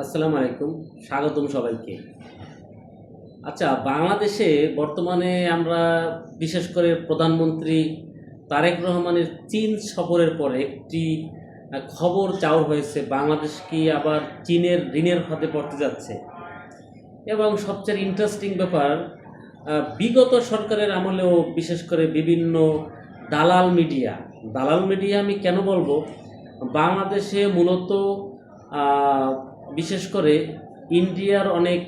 আসসালামু আলাইকুম, স্বাগতম সবাইকে। আচ্ছা, বাংলাদেশে বর্তমানে আমরা বিশেষ করে প্রধানমন্ত্রী তারেক রহমানের চীন সফরের পরে একটি খবর চাউর হয়েছে, বাংলাদেশ কি আবার চীনের ঋণের ফাঁদে পড়তে যাচ্ছে। এবং সবচেয়ে ইন্টারেস্টিং ব্যাপার, বিগত সরকারের আমলেও বিশেষ করে বিভিন্ন দালাল মিডিয়া দালাল মিডিয়া আমি কেন বলবো, বাংলাদেশে মূলত আহ, বিশেষ করে ইন্ডিয়ার অনেক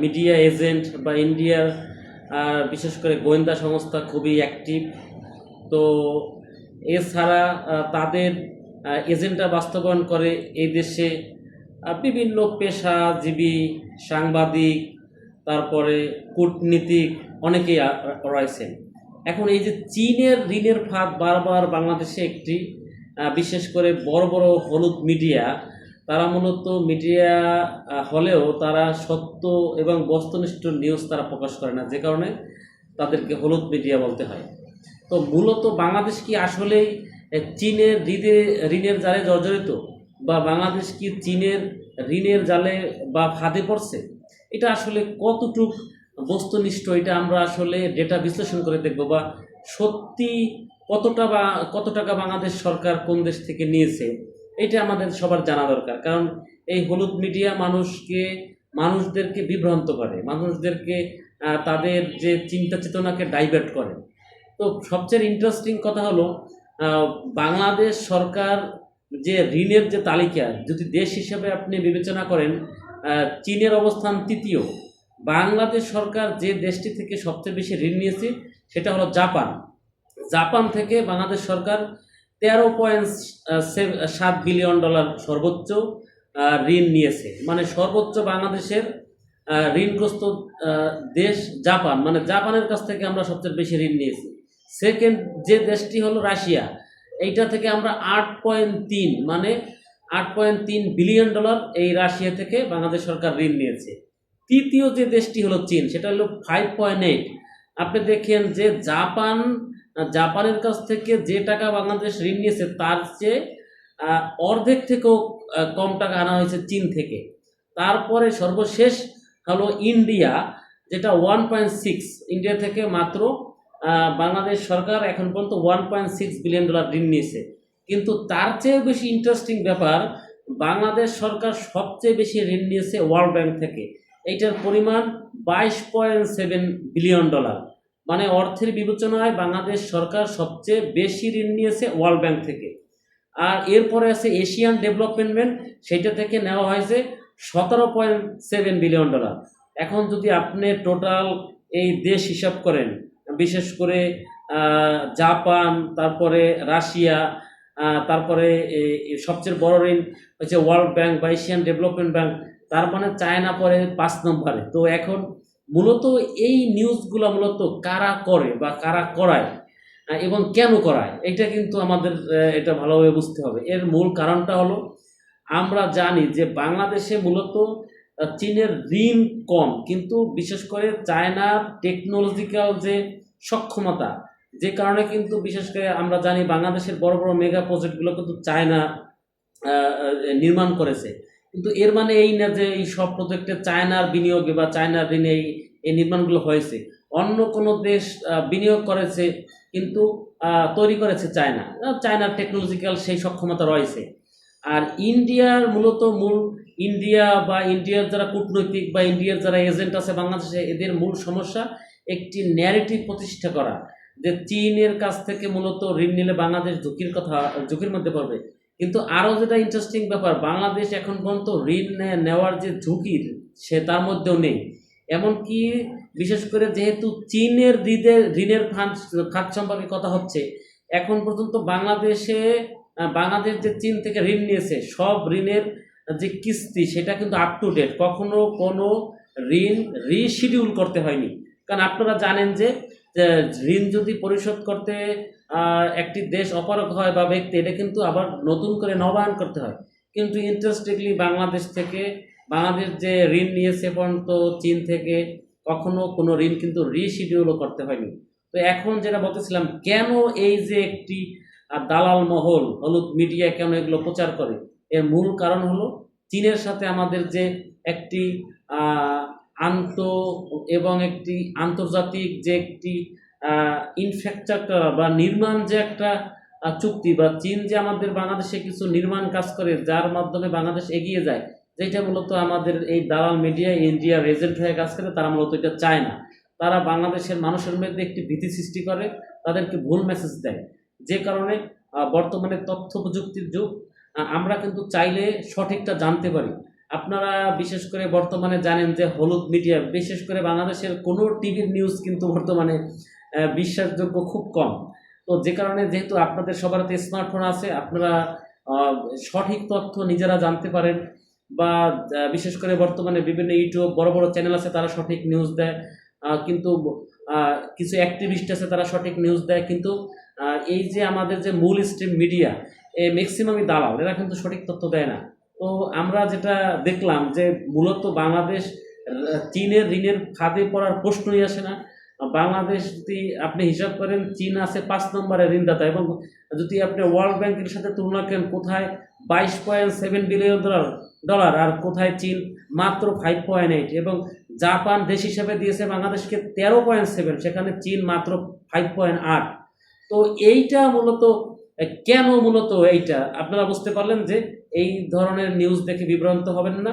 মিডিয়া এজেন্ট বা ইন্ডিয়ার বিশেষ করে গোয়েন্দা সংস্থা খুবই অ্যাক্টিভ। তো এছাড়া তাদের এজেন্ডা বাস্তবায়ন করে এই দেশে বিভিন্ন পেশাজীবী, সাংবাদিক, তারপরে কূটনীতিক অনেকেই রয়েছেন। এখন এই যে চীনের ঋণের ফাঁদ বারবার বাংলাদেশে একটি বিশেষ করে বড় বড় হলুদ মিডিয়া, তারা মূলত মিডিয়া হলেও তারা সত্য এবং বস্তুনিষ্ঠ নিউজ তারা প্রকাশ করে না, যে কারণে তাদেরকে হলুদ মিডিয়া বলতে হয়। তো মূলত বাংলাদেশ কি আসলেই চীনের ঋণের জালে জর্জরিত, বা বাংলাদেশ কি চীনের ঋণের জালে বা ফাঁদে পড়ছে? এটা আসলে কতটুক বস্তুনিষ্ঠ, এটা আমরা আসলে ডেটা বিশ্লেষণ করে দেখব, বা সত্যি কত টাকা বাংলাদেশ সরকার কোন দেশ থেকে নিয়েছে, এটা আমাদের সবার জানা দরকার। কারণ এই হলুদ মিডিয়া মানুষদেরকে বিভ্রান্ত করে, মানুষদেরকে তাদের যে চিন্তা চেতনাকে ডাইভার্ট করে। তো সবচেয়ে ইন্টারেস্টিং কথা হলো, বাংলাদেশ সরকার যে ঋণের যে তালিকা, যদি দেশ হিসেবে আপনি বিবেচনা করেন, চীনের অবস্থান তৃতীয়। বাংলাদেশ সরকার যে দেশটি থেকে সবচেয়ে বেশি ঋণ নিয়েছে সেটা হলো জাপান। জাপান থেকে বাংলাদেশ সরকার 13.7 বিলিয়ন ডলার সর্বোচ্চ ঋণ নিয়েছে। মানে সর্বোচ্চ বাংলাদেশের ঋণগ্রস্ত দেশ জাপান, মানে জাপানের কাছ থেকে আমরা সবচেয়ে বেশি ঋণ নিয়েছি। সেকেন্ড যে দেশটি হলো রাশিয়া, এইটা থেকে আমরা 8.3, মানে 8.3 বিলিয়ন ডলার এই রাশিয়া থেকে বাংলাদেশ সরকার ঋণ নিয়েছে। তৃতীয় যে দেশটি হলো চীন, সেটা হলো 5.8। আপনি দেখেন যে জাপানের কাছ থেকে যে টাকা বাংলাদেশ ঋণ নিয়েছে তার চেয়ে অর্ধেক থেকেও কম টাকা আনা হয়েছে চীন থেকে। তারপরে সর্বশেষ হলো ইন্ডিয়া, যেটা 1.6, ইন্ডিয়া থেকে মাত্র বাংলাদেশ সরকার এখন পর্যন্ত 1.6 বিলিয়ন ডলার ঋণ নিয়েছে। কিন্তু তার চেয়ে বেশি ইন্টারেস্টিং ব্যাপার, বাংলাদেশ সরকার সবচেয়ে বেশি ঋণ নিয়েছে ওয়ার্ল্ড ব্যাংক থেকে। এইটার পরিমাণ 22.7 বিলিয়ন ডলার। মানে অর্থের বিবেচনায় বাংলাদেশ সরকার সবচেয়ে বেশি ঋণ নিয়েছে ওয়ার্ল্ড ব্যাংক থেকে। আর এরপরে আছে এশিয়ান ডেভেলপমেন্ট ব্যাংক, সেটা থেকে নেওয়া হয়েছে 17.7 বিলিয়ন ডলার। এখন যদি আপনি টোটাল এই দেশ হিসাব করেন, বিশেষ করে জাপান, তারপরে রাশিয়া, তারপরে সবচেয়ে বড় ঋণ হচ্ছে ওয়ার্ল্ড ব্যাংক বা এশিয়ান ডেভেলপমেন্ট ব্যাংক, তার মানে চায়না পরে 5 নম্বরে। তো এখন মূলত এই নিউজগুলো মূলত কারা করে বা কারা করায় এবং কেন করায়, এটা কিন্তু আমাদের এটা ভালোভাবে বুঝতে হবে। এর মূল কারণটা হলো, আমরা জানি যে বাংলাদেশে মূলত চীনের ঋণ কম, কিন্তু বিশেষ করে চায়নার টেকনোলজিক্যাল যে সক্ষমতা, যে কারণে কিন্তু বিশেষ করে আমরা জানি বাংলাদেশের বড় বড় মেগা প্রজেক্টগুলো কিন্তু চায়না নির্মাণ করেছে। কিন্তু এর মানে এই না যে এই সব প্রজেক্টে চায়নার বিনিয়োগে বা চায়নার ঋণে এই নির্মাণগুলো হয়েছে। অন্য কোনো দেশ বিনিয়োগ করেছে, কিন্তু তৈরি করেছে চায়না। চায়নার টেকনোলজিক্যাল সেই সক্ষমতা রয়েছে। আর ইন্ডিয়ার ইন্ডিয়া বা ইন্ডিয়ার যারা কূটনৈতিক বা ইন্ডিয়ার যারা এজেন্ট আছে বাংলাদেশে, এদের মূল সমস্যা একটি ন্যারেটিভ প্রতিষ্ঠা করা, যে চীনের কাছ থেকে মূলত ঋণ নিলে বাংলাদেশ ঝুঁকির মধ্যে পড়বে। কিন্তু আরও যেটা ইন্টারেস্টিং ব্যাপার, বাংলাদেশ এখন পর্যন্ত ঋণ নেওয়ার যে ঝুঁকির, সে তার মধ্যেও নেই। এমনকি বিশেষ করে যেহেতু চীনের ঋণের খাত সম্পর্কে কথা হচ্ছে, এখন পর্যন্ত বাংলাদেশ যে চীন থেকে ঋণ নিয়েছে, সব ঋণের যে কিস্তি সেটা কিন্তু আপ টু ডেট, কখনো কোনো ঋণ রিশিডিউল করতে হয়নি। কারণ আপনারা জানেন যে ঋণ যদি পরিশোধ করতে একটি দেশ অপারগ হয় বা ব্যক্তি, এটা কিন্তু আবার নতুন করে নবায়ন করতে হয়। কিন্তু ইন্টারেস্টিংলি বাংলাদেশ যে ঋণ নিয়েছে পর্যন্ত চীন থেকে, কখনো কোনো ঋণ কিন্তু রিশিডিউলও করতে হয়নি। তো এখন যেটা বলতেছিলাম, কেন এই যে একটি দালাল মহল, হলুদ মিডিয়া কেন এগুলো প্রচার করে, এর মূল কারণ হলো চীনের সাথে আমাদের যে একটি আন্ত এবং একটি আন্তর্জাতিক যে একটি ইনফ্রাস্ট্রাকচার বা নির্মাণ যে একটা চুক্তি, বা চীন যে আমাদের বাংলাদেশে কিছু নির্মাণ কাজ করে যার মাধ্যমে বাংলাদেশ এগিয়ে যায়, যেটা মূলত আমাদের এই দালাল মিডিয়া ইন্ডিয়ার এজেন্ট হয়ে কাজ করে, তারা মূলত এটা চায় না। তারা বাংলাদেশের মানুষের মধ্যে একটি ভীতি সৃষ্টি করে, তাদেরকে ভুল মেসেজ দেয়, যে কারণে বর্তমানে তথ্য প্রযুক্তির যুগ, আমরা কিন্তু চাইলে সঠিকটা জানতে পারি। আপনারা বিশেষ করে বর্তমানে জানেন যে হলুদ মিডিয়া, বিশেষ করে বাংলাদেশের কোনো টিভির নিউজ কিন্তু বর্তমানে বিশ্বাসযোগ্য খুব কম। তো যে কারণে যেহেতু আপনাদের সবার হাতে স্মার্টফোন আছে, আপনারা সঠিক তথ্য নিজেরা জানতে পারেন, বা বিশেষ করে বর্তমানে বিভিন্ন ইউটিউব বড় বড় চ্যানেল আছে, তারা সঠিক নিউজ দেয়, কিন্তু কিছু অ্যাক্টিভিস্ট আছে তারা সঠিক নিউজ দেয়, কিন্তু এই যে আমাদের যে মূল স্ট্রিম মিডিয়া, এই ম্যাক্সিমামই দালাল, এরা কিন্তু সঠিক তথ্য দেয় না। তো আমরা যেটা দেখলাম যে মূলত বাংলাদেশ চীনের ঋণের ফাঁদে পড়ার প্রশ্নই আসে না। বাংলাদেশ যদি আপনি হিসাব করেন, চীন আছে 5 নম্বরে ঋণদাতা, এবং যদি আপনি ওয়ার্ল্ড ব্যাংকের সাথে তুলনা করেন, কোথায় 22.7 বিলিয়ন ডলার আর কোথায় চীন মাত্র 5.8, এবং জাপান দেশ হিসাবে দিয়েছে বাংলাদেশকে 13.7, সেখানে চীন মাত্র 5.8। তো এইটা মূলত কেন, মূলত এইটা আপনারা বুঝতে পারলেন যে এই ধরনের নিউজ দেখে বিভ্রান্ত হবেন না।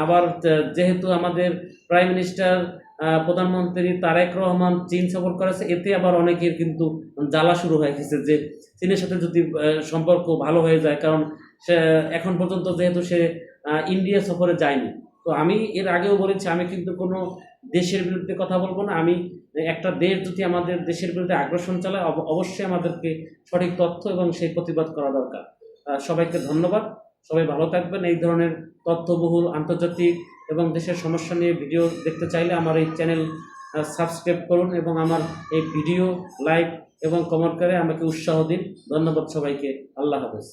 আবার যেহেতু আমাদের প্রাইম মিনিস্টার প্রধানমন্ত্রী তারেক রহমান চীন সফর করেছে, এতে আবার অনেকের কিন্তু জ্বালা শুরু হয়ে গেছে যে চীনের সাথে যদি সম্পর্ক ভালো হয়ে যায়, কারণ সে এখন পর্যন্ত যেহেতু সে ইন্ডিয়া সফরে যায়নি। তো আমি এর আগেও বলেছি, আমি কিন্তু কোনো দেশের বিরুদ্ধে কথা বলবো না। আমি একটা দেশ যদি আমাদের দেশের বিরুদ্ধে আগ্রাসন চালায়, অবশ্যই আমাদেরকে সঠিক তথ্য এবং সেই প্রতিবাদ করা দরকার। সবাইকে ধন্যবাদ, সবাই ভালো থাকবেন। এই ধরনের তথ্যবহুল আন্তর্জাতিক এবং দেশের সমস্যা নিয়ে ভিডিও দেখতে চাইলে আমার এই চ্যানেল সাবস্ক্রাইব করুন, এবং আমার এই ভিডিও লাইক এবং কমেন্ট করে আমাকে উৎসাহ দিন। ধন্যবাদ সবাইকে, আল্লাহ হাফেজ।